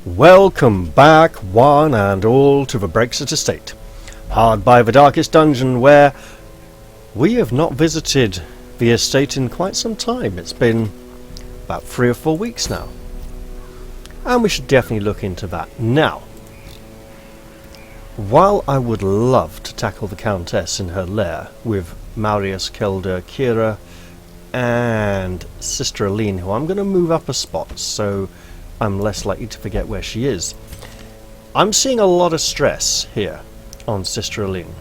Welcome back, one and all, to the Brexit Estate, hard by the darkest dungeon where we have not visited the estate in quite some time. It's been about 3 or 4 weeks now, and we should definitely look into that. Now, while I would love to tackle the Countess in her lair with Marius, Kelder, Kira, and Sister Aline, who I'm going to move up a spot so I'm less likely to forget where she is, I'm seeing a lot of stress here on Sister Aline,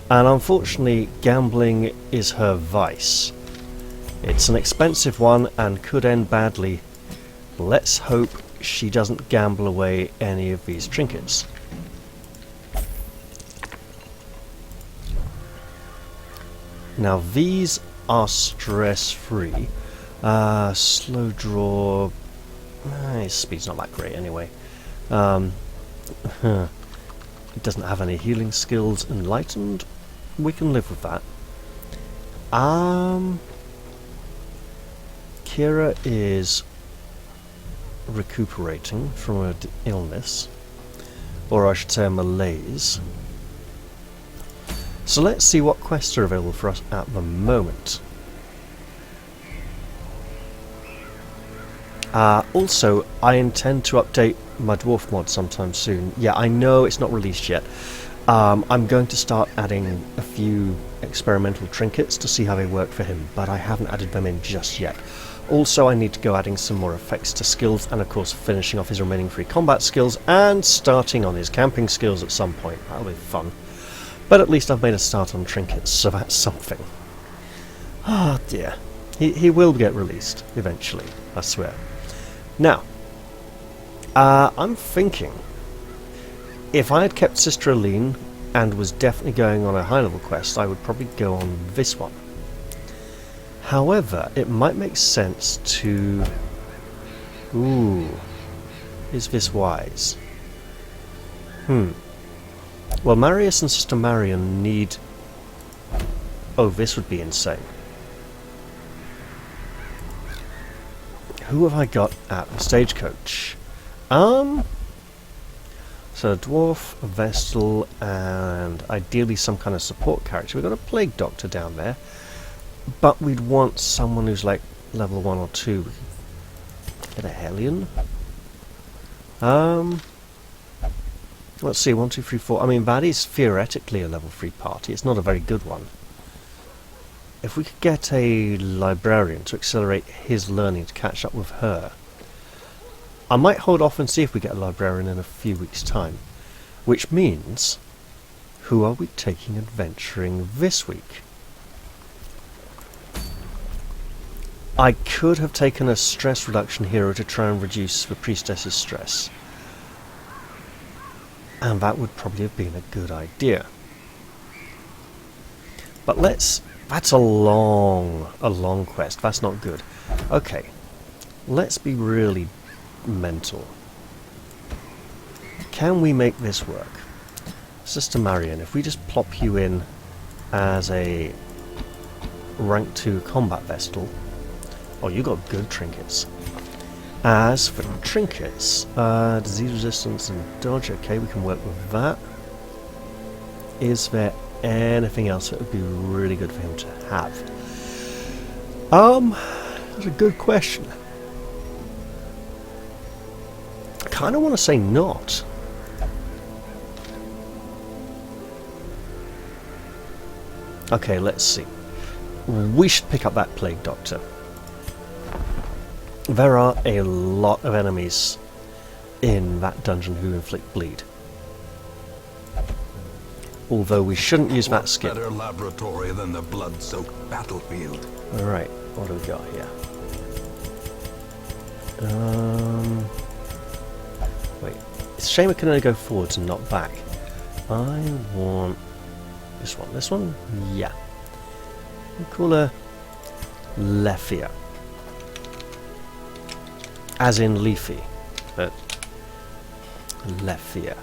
and unfortunately gambling is her vice. It's an expensive one and could end badly. Let's hope she doesn't gamble away any of these trinkets. Now these are stress-free. Slow draw. His speed's not that great anyway. It doesn't have any healing skills. Enlightened, we can live with that. Kira is recuperating from an illness, or I should say a malaise. So let's see what quests are available for us at the moment. Also, I intend to update my dwarf mod sometime soon. Yeah, I know it's not released yet. I'm going to start adding a few experimental trinkets to see how they work for him, but I haven't added them in just yet. Also, I need to go adding some more effects to skills, and of course finishing off his remaining free combat skills, and starting on his camping skills at some point. That'll be fun. But at least I've made a start on trinkets, so that's something. Ah, dear. He will get released eventually, I swear. Now, I'm thinking, if I had kept Sister Aline and was definitely going on a high-level quest, I would probably go on this one. However, it might make sense to... Ooh, is this wise? Well, Marius and Sister Marion need... Oh, this would be insane. Who have I got at the stagecoach? So a dwarf, a vestal, and ideally some kind of support character. We've got a plague doctor down there, but we'd want someone who's like level 1 or 2. Get a Hellion. Let's see, 1, 2, 3, 4. I mean, that is theoretically a level 3 party. It's not a very good one. If we could get a librarian to accelerate his learning to catch up with her. I might hold off and see if we get a librarian in a few weeks' time. Which means, who are we taking adventuring this week? I could have taken a stress reduction hero to try and reduce the priestess's stress. And that would probably have been a good idea. But let's... That's a long quest. That's not good. Okay, let's be really mental. Can we make this work? Sister Marion, if we just plop you in as a rank 2 combat vestal... Oh, you got good trinkets. As for trinkets, disease resistance and dodge, okay, we can work with that. Is there anything else that would be really good for him to have? That's a good question. I kind of want to say not. Okay, let's see. We should pick up that plague doctor. There are a lot of enemies in that dungeon who inflict bleed. Although we shouldn't use that skill. Better laboratory than the blood-soaked battlefield. Alright, what do we got here? Wait. It's a shame I can only go forwards and not back. I want this one. This one? Yeah. We call her Lefia. As in leafy, but Lefia.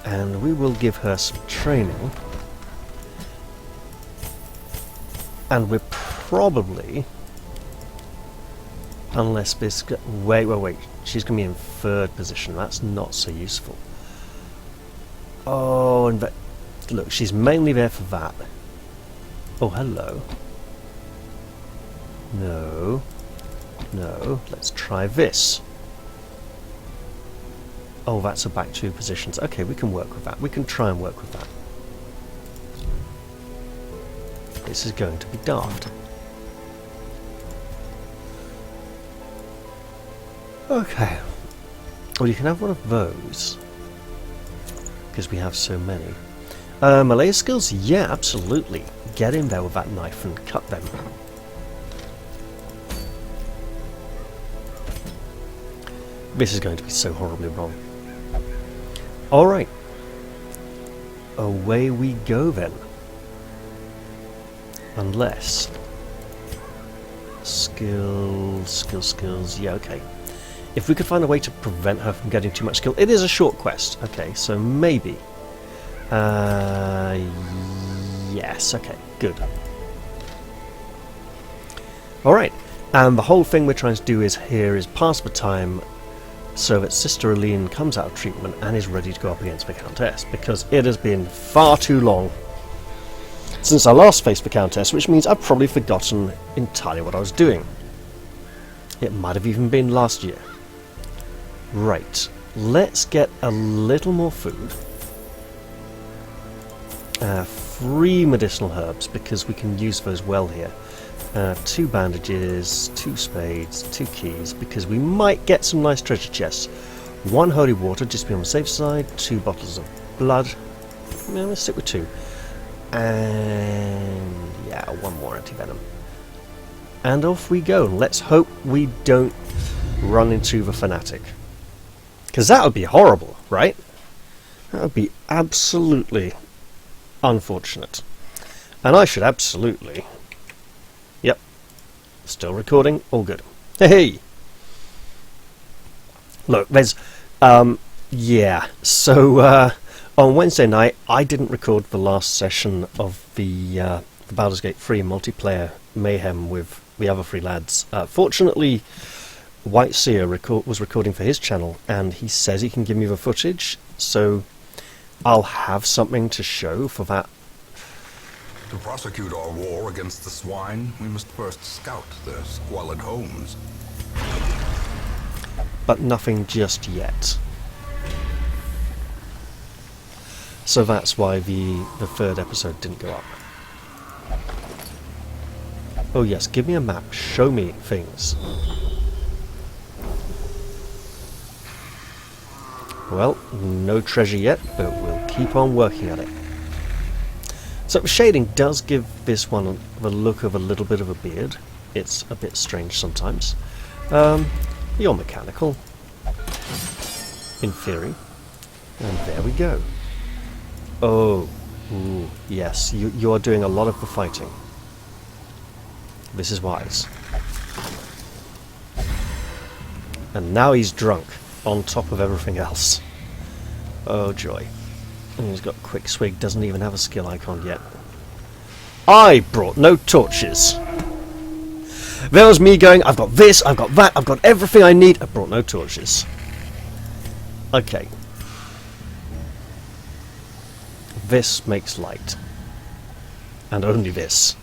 And we will give her some training. And we're probably Unless this... Wait. She's going to be in third position. That's not so useful. Oh, and look, she's mainly there for that. Oh, hello. No. Let's try this. Oh, that's a back 2 positions. Okay, we can work with that. We can try and work with that. This is going to be daft. Okay. Well, you can have one of those. Because we have so many. Malaya skills? Yeah, absolutely. Get in there with that knife and cut them. This is going to be so horribly wrong. Alright. Away we go then. Unless... Skills. Yeah, okay. If we could find a way to prevent her from getting too much skill... It is a short quest. Okay, so maybe... yes, okay, good. Alright, and the whole thing we're trying to do is pass the time so that Sister Aline comes out of treatment and is ready to go up against the Countess, because it has been far too long since I last faced the Countess, which means I've probably forgotten entirely what I was doing. It might have even been last year. Right, let's get a little more food. 3 medicinal herbs, because we can use those well here. 2 bandages, 2 spades, 2 keys, because we might get some nice treasure chests. 1 holy water, just to be on the safe side. 2 bottles of blood. Yeah, let's stick with 2. And yeah, 1 more anti-venom. And off we go. Let's hope we don't run into the fanatic. Because that would be horrible, right? That would be absolutely unfortunate. And I should absolutely... Yep. Still recording. All good. Hey! Look, there's... yeah. So, on Wednesday night, I didn't record the last session of the Baldur's Gate 3 multiplayer mayhem with the other 3 lads. Fortunately, White Seer was recording for his channel, and he says he can give me the footage, so I'll have something to show for that. To prosecute our war against the swine, we must first scout their squalid homes. But nothing just yet. So that's why the 3rd episode didn't go up. Oh yes, give me a map, show me things. Well, no treasure yet, but we'll keep on working at it. So shading does give this one the look of a little bit of a beard. It's a bit strange sometimes. You're mechanical, in theory. And there we go. Oh, ooh, yes, you are doing a lot of the fighting. This is wise. And now he's drunk, on top of everything else. Oh joy. And he's got quick swig, doesn't even have a skill icon yet. I brought no torches. There was me going, I've got this, I've got that, I've got everything I need. I brought no torches. Okay. This makes light. And only this.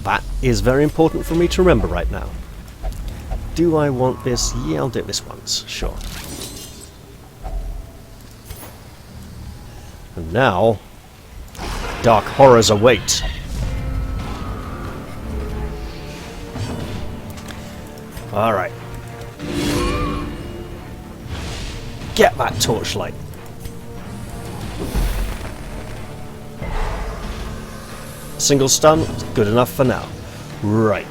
That is very important for me to remember right now. Do I want this? Yeah, I'll do it this once, sure. And now, dark horrors await. Alright. Get that torchlight. Single stun, good enough for now. Right.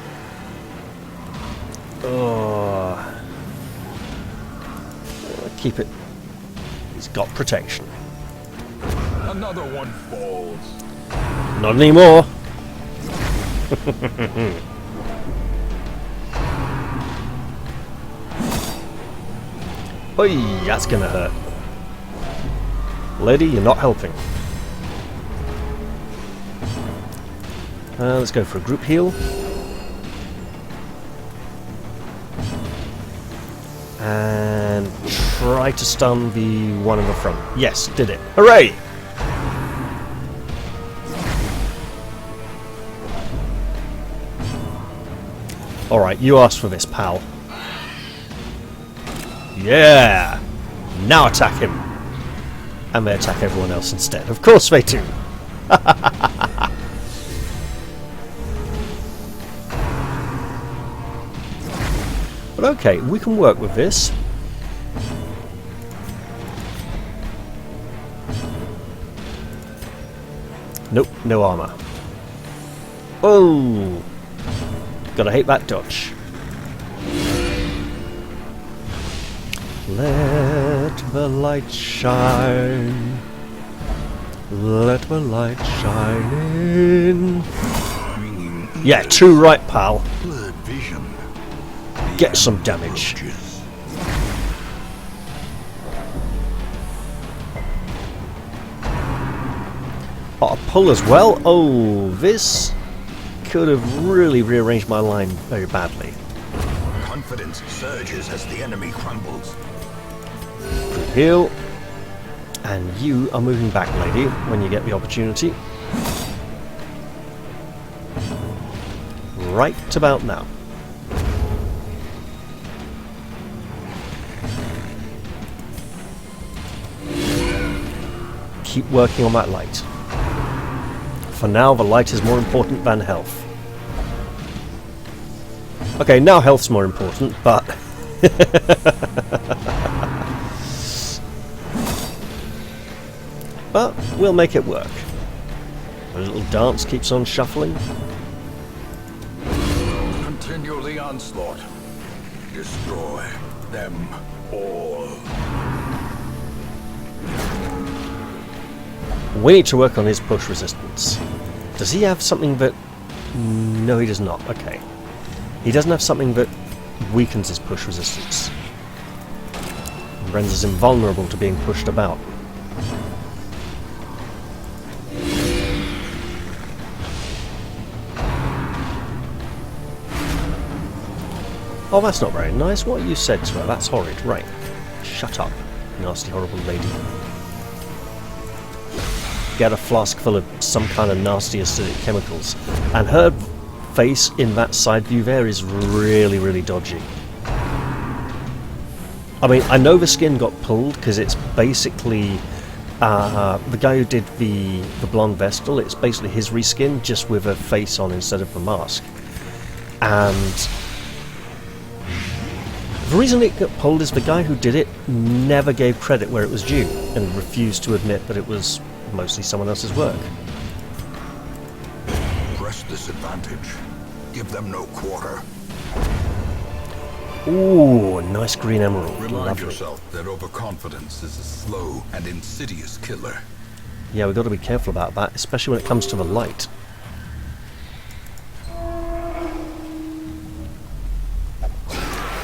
Keep it. He's got protection. Another one falls. Not anymore. Oi, that's gonna hurt. Lady, you're not helping. Let's go for a group heal. And try to stun the one in the front. Yes, did it. Hooray! Alright, you asked for this, pal. Yeah! Now attack him! And they attack everyone else instead. Of course they do! But okay, we can work with this. Nope, no armor. Oh! Gotta hate that dodge. Let the light shine. Let the light shine in. Yeah, too right, pal. Blurred vision. Get some damage. Oh, a pull as well? Oh, this could have really rearranged my line very badly. Confidence surges as the enemy crumbles. Good heal. And you are moving back, lady, when you get the opportunity. Right about now. Keep working on that light. For now, the light is more important than health. Okay, now health's more important, but... but we'll make it work. The little dance keeps on shuffling. Continue the onslaught. Destroy them all. We need to work on his push resistance. Does he have something that... No, he does not. Okay. He doesn't have something that weakens his push resistance. And renders him vulnerable to being pushed about. Oh, that's not very nice. What you said to her, that's horrid. Right. Shut up, nasty, horrible lady. Get a flask full of some kind of nasty acidic chemicals. And her face in that side view there is really, really dodgy. I mean, I know the skin got pulled because it's basically the guy who did the blonde Vestal. It's basically his reskin, just with a face on instead of the mask. And the reason it got pulled is the guy who did it never gave credit where it was due and refused to admit that it was mostly someone else's work. Press this advantage. Give them no quarter. Ooh, nice green emerald. Remind Lovely. yourself that overconfidence is a slow and insidious killer. Yeah, we've got to be careful about that, especially when it comes to the light.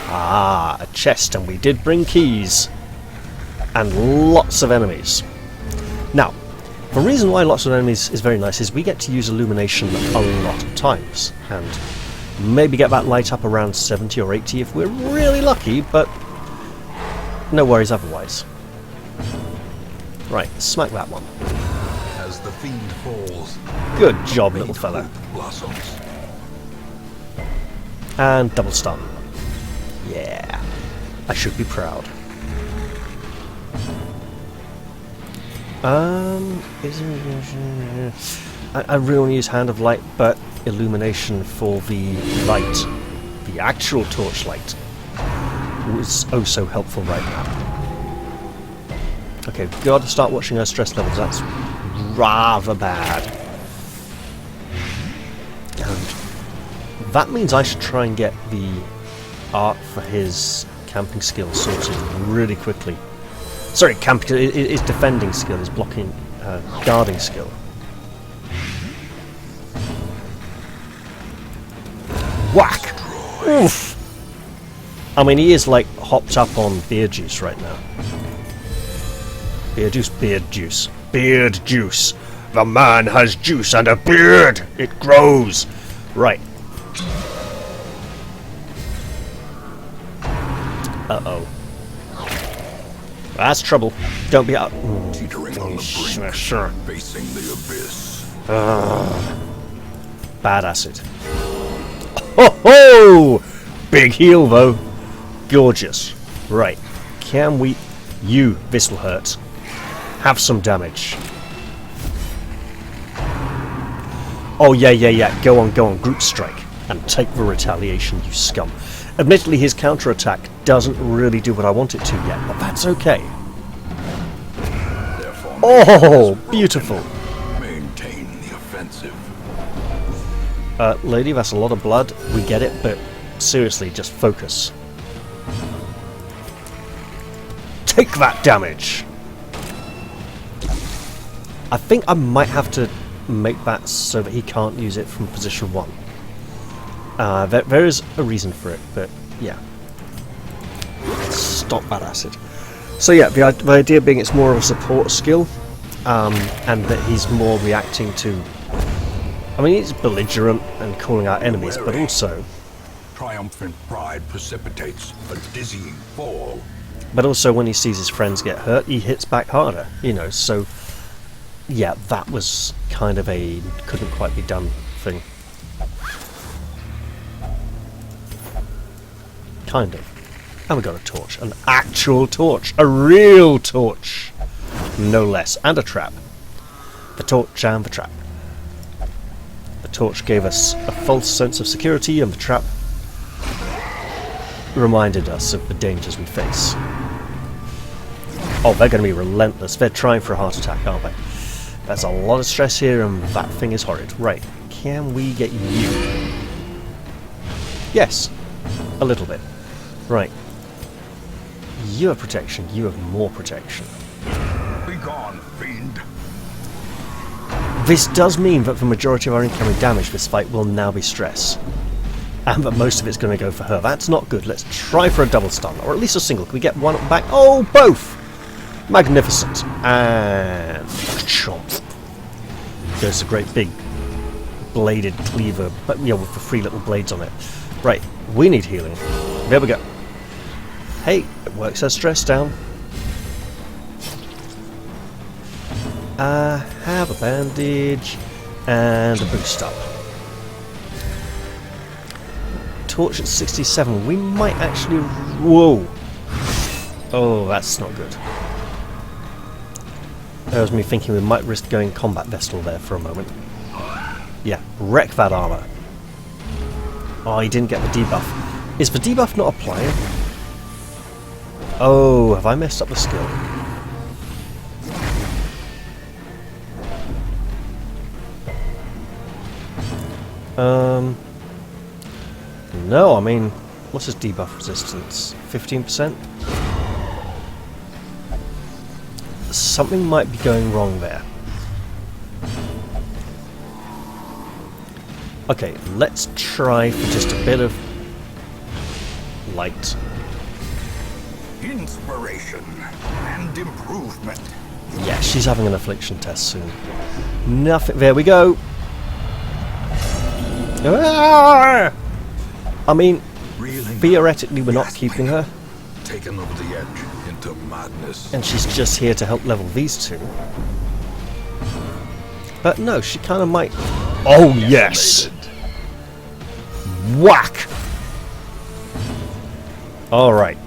Ah, a chest, and we did bring keys. And lots of enemies. Now, the reason why lots of enemies is very nice is we get to use illumination a lot of times. And maybe get that light up around 70 or 80 if we're really lucky, but no worries otherwise. Right, smack that one. As the fiend falls, Good job, little fella. hope blossoms. And double stun. Yeah, I should be proud. I really want to use Hand of Light, but illumination for the light, the actual torchlight, was oh so helpful right now. Okay, we've got to start watching our stress levels. That's rather bad. And that means I should try and get the art for his camping skill sorted really quickly. Sorry, camping, his defending skill, his blocking, guarding skill. Whack! Oof! I mean, he is like hopped up on beer juice right now. Beer juice, beard juice. Beard juice! The man has juice and a beard! It grows! Right. Uh-oh. That's trouble. Don't be out. Teetering on the brink, Sure. facing the abyss. Bad acid. Ho ho! Big heal though. Gorgeous. Right. Can we... You, this will hurt. Have some damage. Oh yeah. Go on. Group strike. And take the retaliation, you scum. Admittedly, his counterattack doesn't really do what I want it to yet, but that's okay. Oh, beautiful. Maintain the offensive. Lady, that's a lot of blood. We get it, but seriously, just focus. Take that damage! I think I might have to make that so that he can't use it from position 1. There is a reason for it, but yeah. Stop that acid. So yeah, the idea being it's more of a support skill, and that he's more reacting to... I mean, he's belligerent and calling out enemies, but also... Triumphant pride precipitates a dizzying fall. But also when he sees his friends get hurt, he hits back harder, you know, so... Yeah, that was kind of a couldn't quite be done thing. Kind of. And we got a torch. An actual torch. A real torch. No less. And a trap. The torch and the trap. The torch gave us a false sense of security, and the trap reminded us of the dangers we face. Oh, they're going to be relentless. They're trying for a heart attack, aren't they? There's a lot of stress here, and that thing is horrid. Right. Can we get you? Yes. A little bit. Right. You have protection. You have more protection. Be gone, fiend. This does mean that the majority of our incoming damage this fight will now be stress. And that most of it's going to go for her. That's not good. Let's try for a double stun. Or at least a single. Can we get one back? Oh, both! Magnificent. And... chomp. There's a great big bladed cleaver, but you know, with the 3 little blades on it. Right. We need healing. There we go. Hey, it works her stress down. I have a bandage and a boost up. Torch at 67. We might actually... Whoa! Oh, that's not good. That was me thinking we might risk going combat vestal there for a moment. Yeah, wreck that armor. Oh, he didn't get the debuff. Is the debuff not applying? Oh, have I messed up the skill? No, I mean, what's his debuff resistance? 15%? Something might be going wrong there. Okay, let's try for just a bit of light. Inspiration and improvement. Yeah, she's having an affliction test soon. Nothing. There we go. Ah! I mean, theoretically, we're not keeping her. Taken over the edge into madness. And she's just here to help level these two. But no, she kind of might... Oh, yes! Whack! Alright.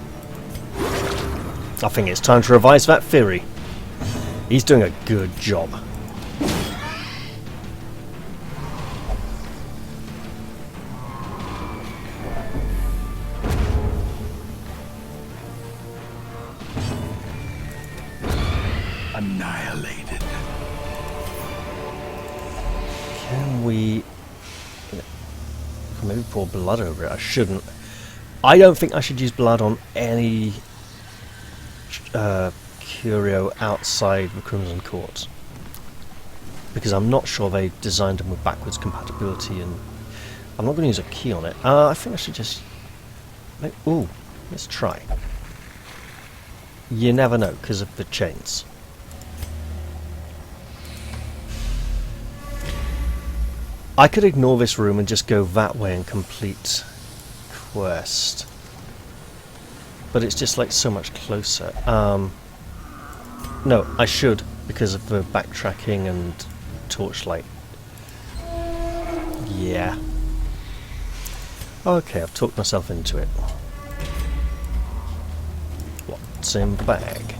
I think it's time to revise that theory. He's doing a good job. Annihilated. Can we... maybe pour blood over it? I shouldn't. I don't think I should use blood on any curio outside the Crimson Court, because I'm not sure they designed them with backwards compatibility, and I'm not going to use a key on it. I think I should just... ooh, let's try. You never know, because of the chains. I could ignore this room and just go that way and complete quest. but it's just like so much closer. No, I should, because of the backtracking and torchlight. Yeah. Okay, I've talked myself into it. What's in the bag?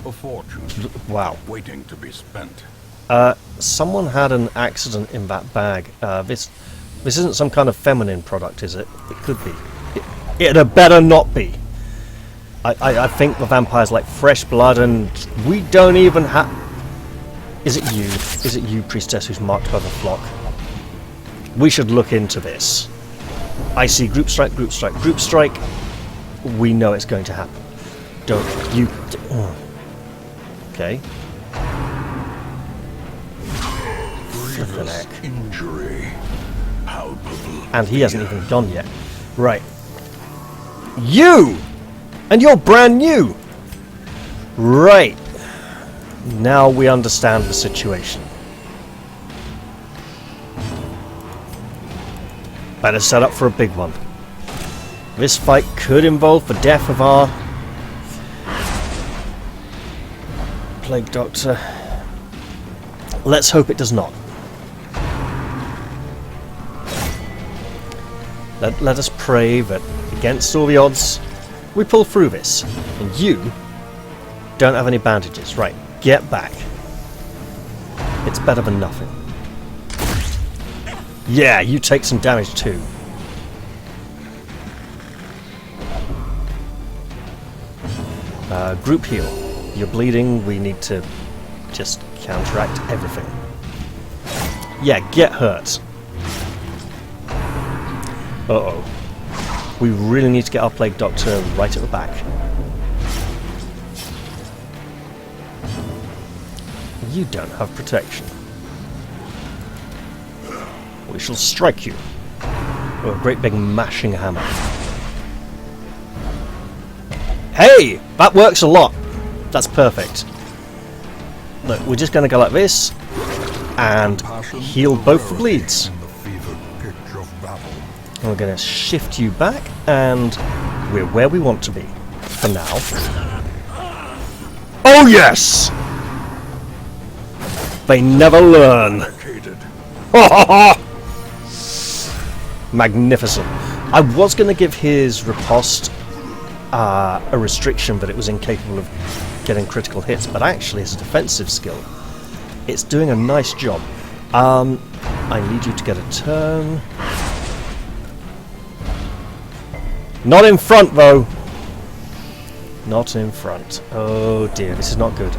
A fortune. Wow. Waiting to be spent. Someone had an accident in that bag. This isn't some kind of feminine product, is it? It could be. It had better not be. I think the vampire's like fresh blood, and we don't even have... Is it you? Is it you, priestess, who's marked by the flock? We should look into this. I see group strike, group strike, group strike. We know it's going to happen. Don't you... Okay. Grievous injury. Palpable. And he hasn't even gone yet. Right. You! And you're brand new! Right. Now we understand the situation. Better set up for a big one. This fight could involve the death of our Plague Doctor. Let's hope it does not. Let us pray that, against all the odds, we pull through this. And you don't have any bandages. Right, get back. It's better than nothing. Yeah, you take some damage too. Group heal. You're bleeding, we need to just counteract everything. Yeah, get hurt. Uh-oh. We really need to get our Plague Doctor right at the back. You don't have protection. We shall strike you with a great big mashing hammer. Hey! That works a lot! That's perfect. Look, we're just going to go like this and heal both the bleeds. And we're going to shift you back, and we're where we want to be for now. Oh yes! They never learn. Magnificent. I was going to give his riposte a restriction that it was incapable of getting critical hits, but actually as a defensive skill, it's doing a nice job. I need you to get a turn. Not in front, though. Not in front. Oh dear, this is not good.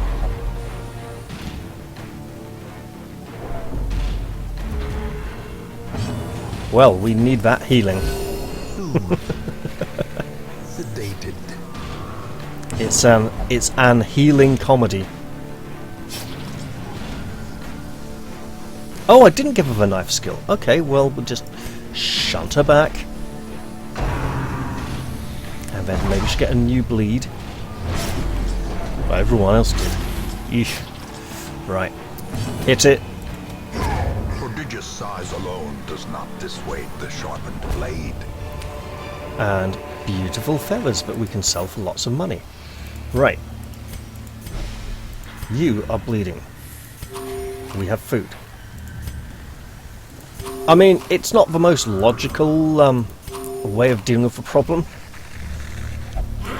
Well, we need that healing. Sedated. It's an healing comedy. Oh, I didn't give her the knife skill. Okay, well, we'll just shunt her back. And then maybe she'll get a new bleed. Well, everyone else did. Eesh. Right. Hit it. Prodigious size alone does not dissuade the sharpened blade. And beautiful feathers that we can sell for lots of money. Right. You are bleeding. We have food. I mean, it's not the most logical way of dealing with the problem.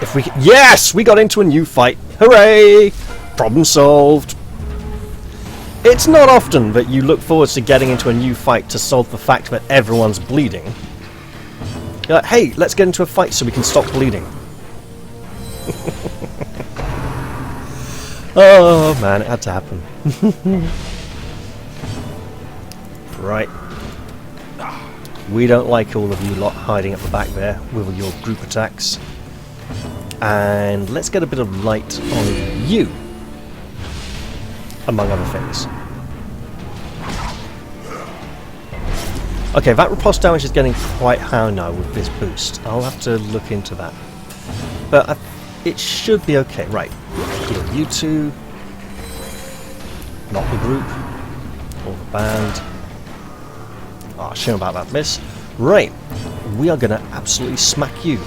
If we yes! We got into a new fight! Hooray! Problem solved! It's not often that you look forward to getting into a new fight to solve the fact that everyone's bleeding. You're like, hey, let's get into a fight so we can stop bleeding. Oh man, it had to happen. Right. We don't like all of you lot hiding at the back there with all your group attacks. And let's get a bit of light on you, among other things. Okay, that riposte damage is getting quite high now with this boost. I'll have to look into that. But it should be okay. Right, heal you two. Not the group. Or the band. Oh, shame about that miss. Right, we are going to absolutely smack you.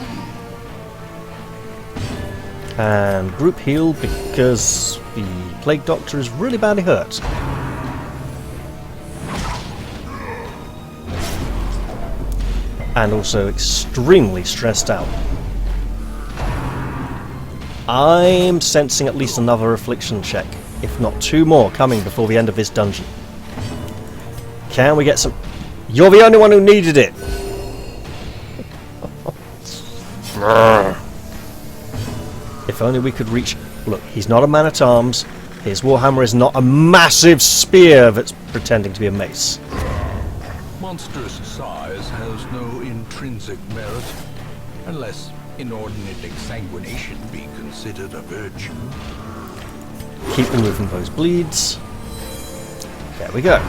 And group heal because the Plague Doctor is really badly hurt. And also extremely stressed out. I'm sensing at least another affliction check, if not 2 more, coming before the end of this dungeon. Can we get some... You're the only one who needed it! If only we could reach... Look, he's not a man-at-arms. His warhammer is not a massive spear that's pretending to be a mace. Monstrous size has no intrinsic merit, unless inordinate exsanguination be considered a virtue. Keep removing those bleeds. There we go.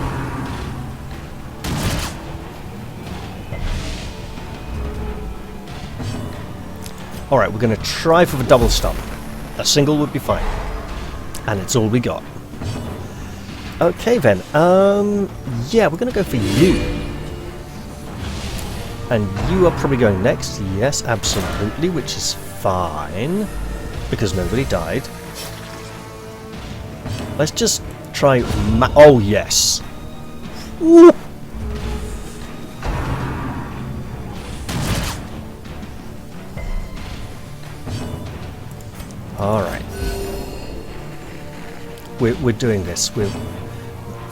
Alright, we're going to try for the double stun. A single would be fine. And it's all we got. Okay then, yeah, we're going to go for you. And you are probably going next. Yes, absolutely, which is fine. Because nobody died. Let's just try... oh, yes. Woo! Alright. We're doing this. We're...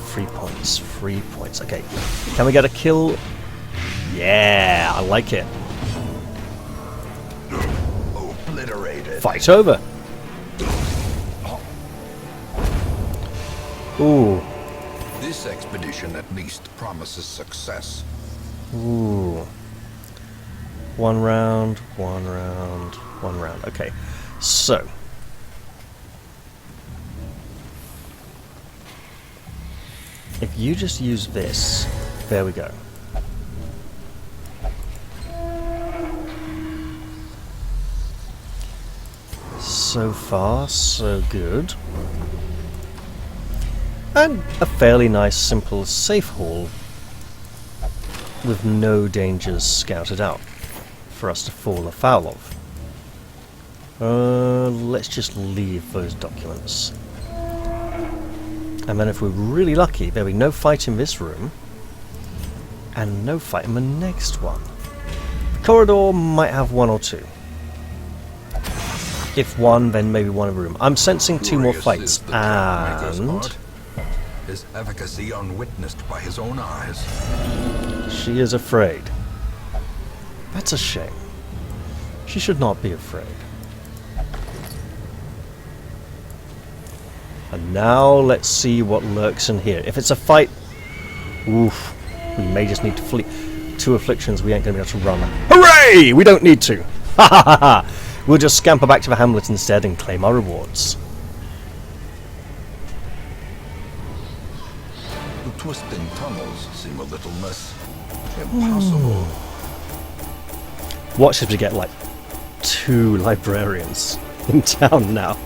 3 points. 3 points. Okay. Can we get a kill? Yeah, I like it. Obliterated. Fight over. Ooh. This expedition at least promises success. Ooh. 1 round, 1 round, 1 round. Okay. So. If you just use this, there we go. So far, so good. And a fairly nice, simple, safe haul with no dangers scouted out for us to fall afoul of. Let's just leave those documents. And then if we're really lucky, there'll be no fight in this room, and no fight in the next one. The corridor might have 1 or 2. If 1, then maybe 1 in a room. I'm sensing 2 more fights, and... his efficacy unwitnessed by his own eyes. She is afraid. That's a shame. She should not be afraid. And now let's see what lurks in here. If it's a fight, oof, we may just need to flee. 2 afflictions, we ain't going to be able to run. Hooray! We don't need to. Ha ha ha ha! We'll just scamper back to the hamlet instead and claim our rewards. The twisting tunnels seem a little less impossible. Watch if we get like 2 librarians in town now.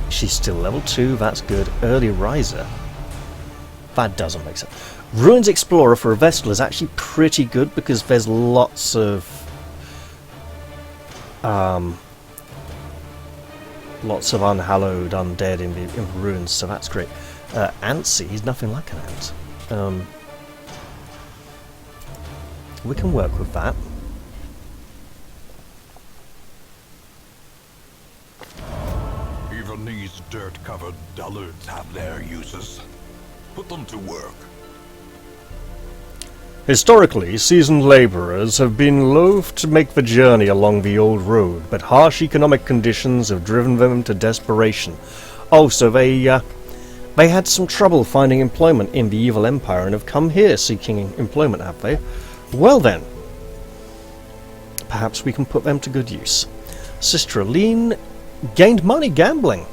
She's still level 2, that's good. Early riser. That doesn't make sense. Ruins Explorer for a Vestal is actually pretty good because there's lots of unhallowed undead in the ruins, so that's great. Antsy, he's nothing like an ant. We can work with that. Even these dirt-covered dullards have their uses. Put them to work. Historically, seasoned labourers have been loath to make the journey along the old road, but harsh economic conditions have driven them to desperation. Oh, so they had some trouble finding employment in the evil empire and have come here seeking employment, have they? Well then, perhaps we can put them to good use. Sister Aline gained money gambling.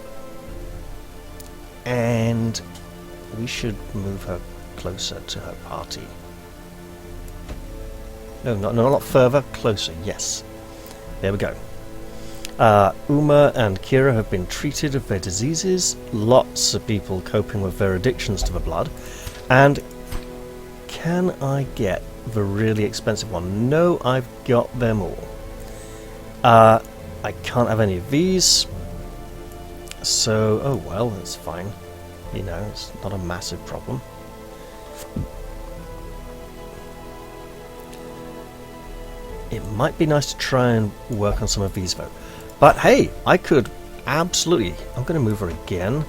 And we should move her closer to her party. No, not further, closer, yes. There we go. Uma and Kira have been treated of their diseases. Lots of people coping with their addictions to the blood. And can I get the really expensive one? No, I've got them all. I can't have any of these. So, oh well, that's fine. You know, it's not a massive problem. It might be nice to try and work on some of these though. But hey, I could absolutely... I'm going to move her again.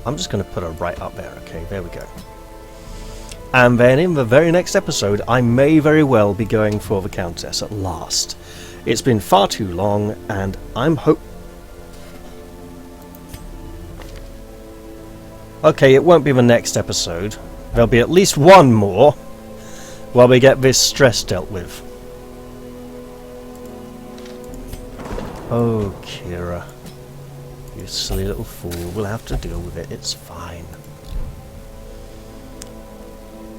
I'm just going to put her right up there. Okay, there we go. And then in the very next episode, I may very well be going for the Countess at last. It's been far too long, and I'm Okay, it won't be the next episode. There'll be at least one more while we get this stress dealt with. Oh, Kira. You silly little fool. We'll have to deal with it. It's fine.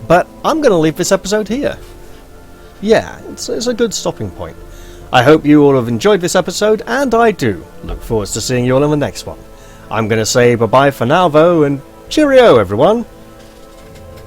But I'm going to leave this episode here. Yeah, it's a good stopping point. I hope you all have enjoyed this episode, and I do look forward to seeing you all in the next one. I'm going to say bye-bye for now, though, and cheerio, everyone!